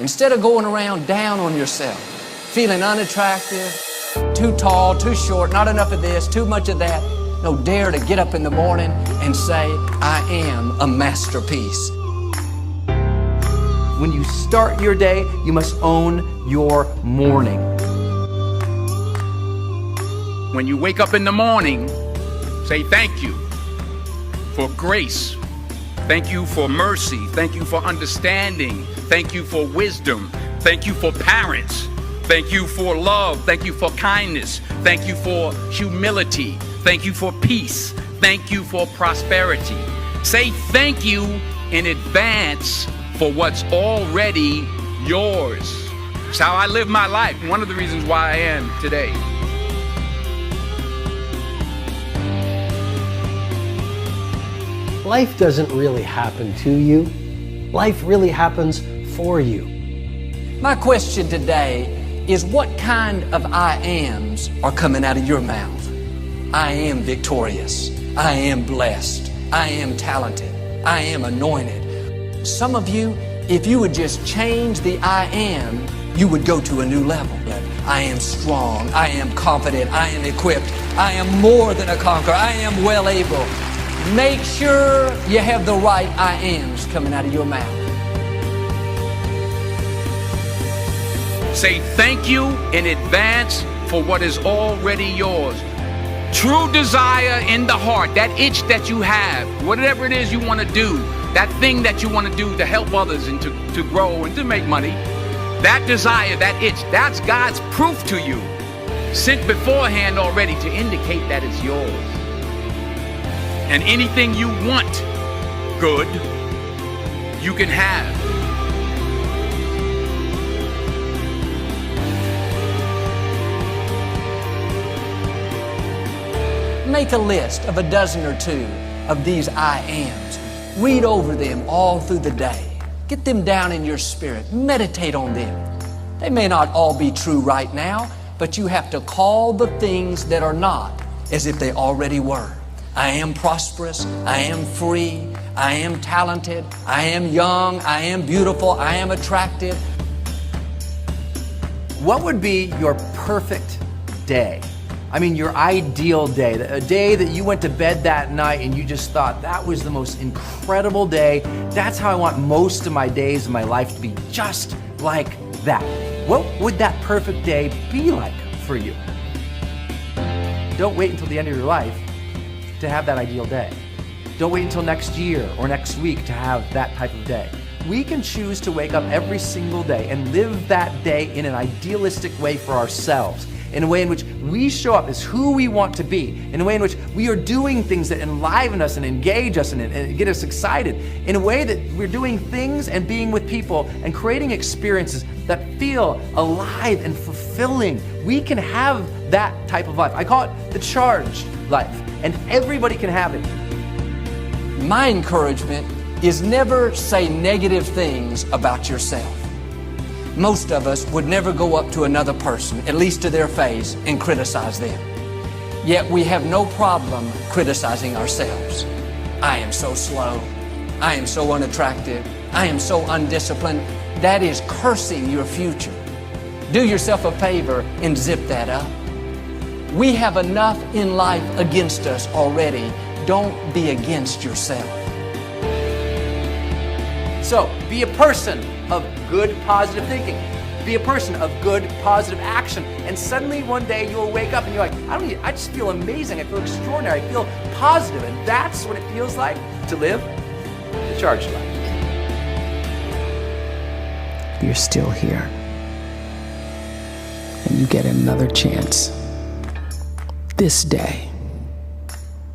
Instead of going around down on yourself, feeling unattractive, too tall, too short, not enough of this, too much of that, no, dare to get up in the morning and say, I am a masterpiece. When you start your day, you must own your morning. When you wake up in the morning, say thank you for grace. Thank you for mercy. Thank you for understanding. Thank you for wisdom. Thank you for parents. Thank you for love. Thank you for kindness. Thank you for humility. Thank you for peace. Thank you for prosperity. Say thank you in advance for what's already yours. It's how I live my life. One of the reasons why I am today. Life doesn't really happen to you. Life really happens for you. My question today is what kind of I ams are coming out of your mouth? I am victorious. I am blessed. I am talented. I am anointed. Some of you, if you would just change the I am, you would go to a new level. I am strong. I am confident. I am equipped. I am more than a conqueror. I am well able. Make sure you have the right I ams coming out of your mouth. Say thank you in advance for what is already yours. True desire in the heart, that itch that you have, whatever it is you want to do, that thing that you want to do to help others and to grow and to make money, that desire, that itch, that's God's proof to you, sent beforehand already to indicate that it's yours. And anything you want good, you can have. Make a list of a dozen or two of these I ams. Read over them all through the day. Get them down in your spirit. Meditate on them. They may not all be true right now, but you have to call the things that are not as if they already were. I am prosperous. I am free. I am talented. I am young. I am beautiful. I am attractive. What would be your perfect day? I mean, your ideal day, a day that you went to bed that night and you just thought that was the most incredible day. That's how I want most of my days of my life to be, just like that. What would that perfect day be like for you? Don't wait until the end of your life to have that ideal day. Don't wait until next year or next week to have that type of day. We can choose to wake up every single day and live that day in an idealistic way for ourselves, in a way in which we show up as who we want to be, in a way in which we are doing things that enliven us and engage us and get us excited, in a way that we're doing things and being with people and creating experiences that feel alive and fulfilling. We can have that type of life. I call it the charged life, and everybody can have it. My encouragement is never say negative things about yourself. Most of us would never go up to another person, at least to their face, and criticize them. Yet we have no problem criticizing ourselves. I am so slow. I am so unattractive. I am so undisciplined. That is cursing your future. Do yourself a favor and zip that up. We have enough in life against us already. Don't be against yourself. So, be a person of good, positive thinking. Be a person of good, positive action. And suddenly one day you'll wake up and you're like, I just feel amazing. I feel extraordinary. I feel positive. And that's what it feels like to live the charged life. You're still here. And you get another chance this day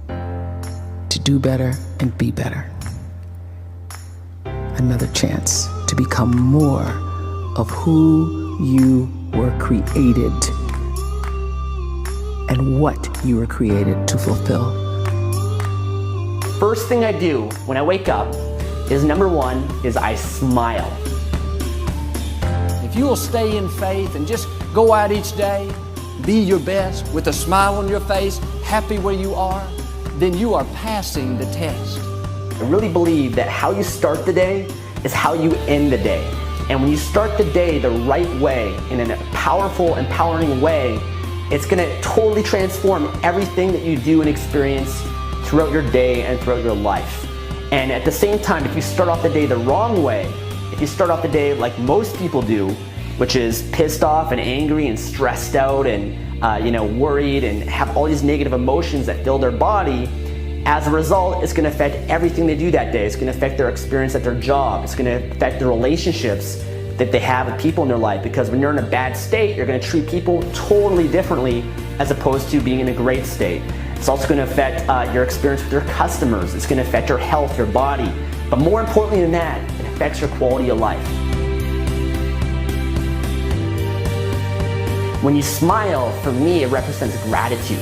to do better and be better. Another chance to become more of who you were created and what you were created to fulfill. First thing I do when I wake up is I smile. If you will stay in faith and just go out each day, be your best with a smile on your face, happy where you are, then you are passing the test. I really believe that how you start the day is how you end the day. And when you start the day the right way, in a powerful, empowering way, it's gonna totally transform everything that you do and experience throughout your day and throughout your life. And at the same time, if you start off the day the wrong way, if you start off the day like most people do, which is pissed off and angry and stressed out and worried and have all these negative emotions that fill their body, as a result, it's gonna affect everything they do that day. It's gonna affect their experience at their job. It's gonna affect the relationships that they have with people in their life, because when you're in a bad state, you're gonna treat people totally differently as opposed to being in a great state. It's also gonna affect your experience with your customers. It's gonna affect your health, your body. But more importantly than that, it affects your quality of life. When you smile, for me, it represents gratitude.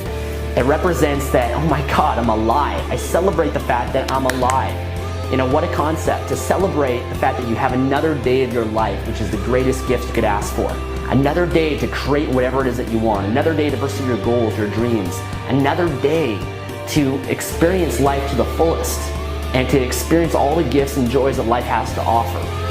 It represents that, oh my God, I'm alive. I celebrate the fact that I'm alive. What a concept, to celebrate the fact that you have another day of your life, which is the greatest gift you could ask for. Another day to create whatever it is that you want. Another day to pursue your goals, your dreams. Another day to experience life to the fullest and to experience all the gifts and joys that life has to offer.